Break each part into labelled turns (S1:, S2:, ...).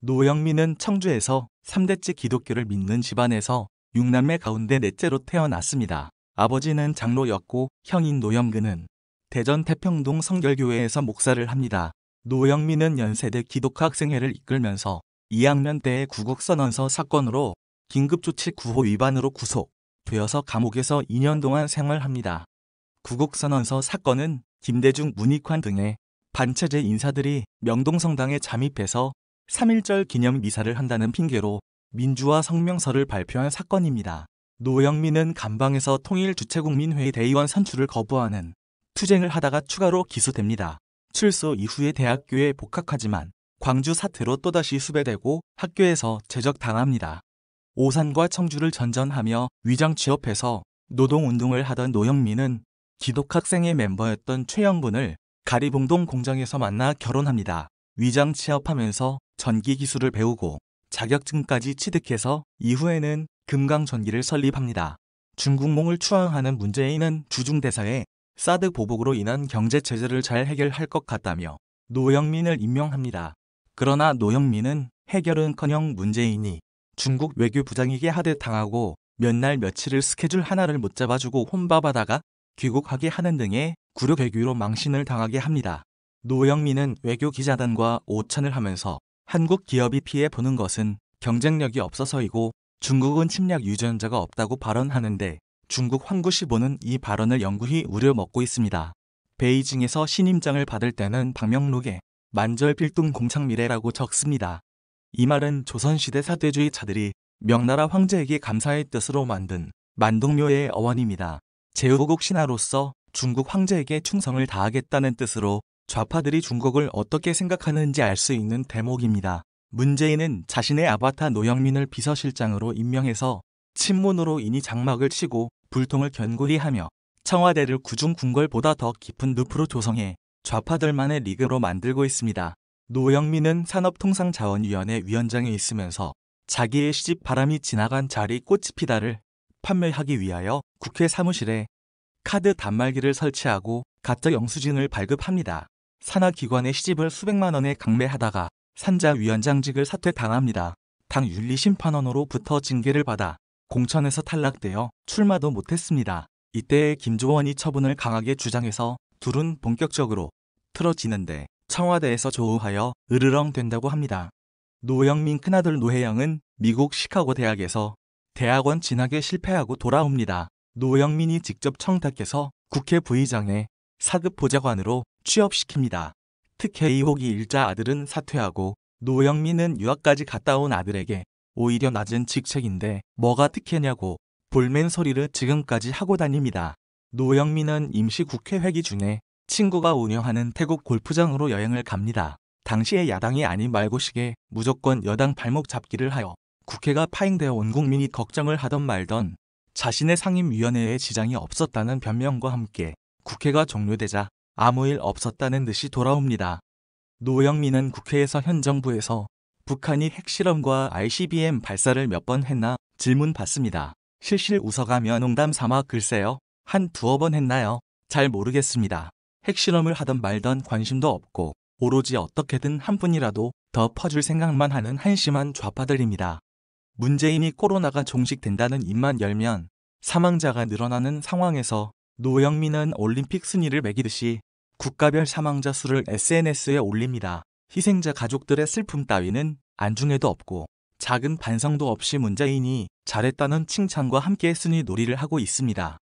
S1: 노영민은 청주에서 3대째 기독교를 믿는 집안에서 6남매 가운데 넷째로 태어났습니다. 아버지는 장로였고 형인 노영근은 대전 태평동 성결교회에서 목사를 합니다. 노영민은 연세대 기독학 생회를 이끌면서 2학년 때의 구국선언서 사건으로 긴급조치 9호 위반으로 구속되어서 감옥에서 2년 동안 생활합니다. 구국선언서 사건은 김대중, 문익환 등의 반체제 인사들이 명동성당에 잠입해서 3.1절 기념 미사를 한다는 핑계로 민주화 성명서를 발표한 사건입니다. 노영민은 감방에서 통일주체국민회의 대의원 선출을 거부하는 투쟁을 하다가 추가로 기소됩니다. 출소 이후에 대학교에 복학하지만 광주 사태로 또다시 수배되고 학교에서 제적당합니다. 오산과 청주를 전전하며 위장 취업해서 노동운동을 하던 노영민은 기독학생회 멤버였던 최영분을 가리봉동 공장에서 만나 결혼합니다. 위장 취업하면서 전기 기술을 배우고 자격증까지 취득해서 이후에는 금강전기를 설립합니다. 중국몽을 추앙하는 문재인은 주중대사에 사드 보복으로 인한 경제 제재를 잘 해결할 것 같다며 노영민을 임명합니다. 그러나 노영민은 해결은커녕 문재인이 중국 외교부장에게 하듯 당하고 몇 날 며칠을 스케줄 하나를 못 잡아주고 혼밥하다가 귀국하게 하는 등의 굴욕외교로 망신을 당하게 합니다. 노영민은 외교기자단과 오찬을 하면서 한국 기업이 피해보는 것은 경쟁력이 없어서이고 중국은 침략 유전자가 없다고 발언하는데 중국 환구시보는 이 발언을 영구히 우려먹고 있습니다. 베이징에서 신임장을 받을 때는 방명록에 만절필동 공창미래라고 적습니다. 이 말은 조선시대 사대주의자들이 명나라 황제에게 감사의 뜻으로 만든 만동묘의 어원입니다. 제후국 신하로서 중국 황제에게 충성을 다하겠다는 뜻으로 좌파들이 중국을 어떻게 생각하는지 알 수 있는 대목입니다. 문재인은 자신의 아바타 노영민을 비서실장으로 임명해서 친문으로 인이 장막을 치고 불통을 견고히 하며 청와대를 구중궁궐보다 더 깊은 늪으로 조성해 좌파들만의 리그로 만들고 있습니다. 노영민은 산업통상자원위원회 위원장에 있으면서 자기의 시집 바람이 지나간 자리 꽃이 피다를 판매하기 위하여 국회 사무실에 카드 단말기를 설치하고 가짜 영수증을 발급합니다. 산하기관의 시집을 수백만 원에 강매하다가 산자위원장직을 사퇴당합니다. 당 윤리심판원으로부터 징계를 받아 공천에서 탈락되어 출마도 못했습니다. 이때 김조원이 처분을 강하게 주장해서 둘은 본격적으로 틀어지는데 청와대에서 조우하여 으르렁 된다고 합니다. 노영민 큰아들 노혜영은 미국 시카고 대학에서 대학원 진학에 실패하고 돌아옵니다. 노영민이 직접 청탁해서 국회 부의장에 사급 보좌관으로 취업시킵니다. 특혜 의혹이 일자 아들은 사퇴하고 노영민은 유학까지 갔다 온 아들에게 오히려 낮은 직책인데 뭐가 특혜냐고 볼멘 소리를 지금까지 하고 다닙니다. 노영민은 임시 국회 회기 중에 친구가 운영하는 태국 골프장으로 여행을 갑니다. 당시에 야당이 아닌 말고식에 무조건 여당 발목 잡기를 하여 국회가 파행되어 온 국민이 걱정을 하던 말던 자신의 상임위원회에 지장이 없었다는 변명과 함께 국회가 종료되자 아무 일 없었다는 듯이 돌아옵니다. 노영민은 국회에서 현 정부에서 북한이 핵실험과 ICBM 발사를 몇 번 했나 질문받습니다. 실실 웃어가며 농담 삼아 글쎄요, 한 두어 번 했나요? 잘 모르겠습니다. 핵실험을 하던 말던 관심도 없고 오로지 어떻게든 한 푼이라도 더 퍼줄 생각만 하는 한심한 좌파들입니다. 문재인이 코로나가 종식된다는 입만 열면 사망자가 늘어나는 상황에서 노영민은 올림픽 순위를 매기듯이 국가별 사망자 수를 SNS에 올립니다. 희생자 가족들의 슬픔 따위는 안중에도 없고 작은 반성도 없이 문재인이 잘했다는 칭찬과 함께 순위 놀이를 하고 있습니다.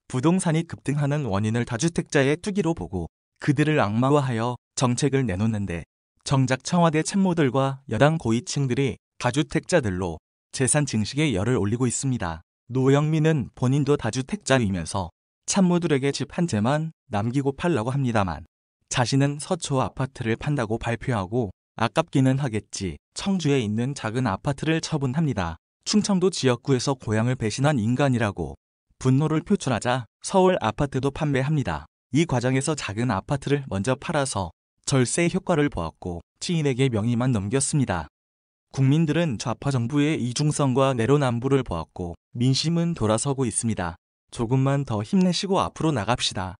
S1: 부동산이 급등하는 원인을 다주택자의 투기로 보고 그들을 악마화하여 정책을 내놓는데 정작 청와대 참모들과 여당 고위층들이 다주택자들로 재산 증식에 열을 올리고 있습니다. 노영민은 본인도 다주택자이면서 참모들에게 집 한 채만 남기고 팔라고 합니다만 자신은 서초 아파트를 판다고 발표하고 아깝기는 하겠지 청주에 있는 작은 아파트를 처분합니다. 충청도 지역구에서 고향을 배신한 인간이라고 분노를 표출하자 서울 아파트도 판매합니다. 이 과정에서 작은 아파트를 먼저 팔아서 절세 효과를 보았고 지인에게 명의만 넘겼습니다. 국민들은 좌파 정부의 이중성과 내로남불을 보았고 민심은 돌아서고 있습니다. 조금만 더 힘내시고 앞으로 나갑시다.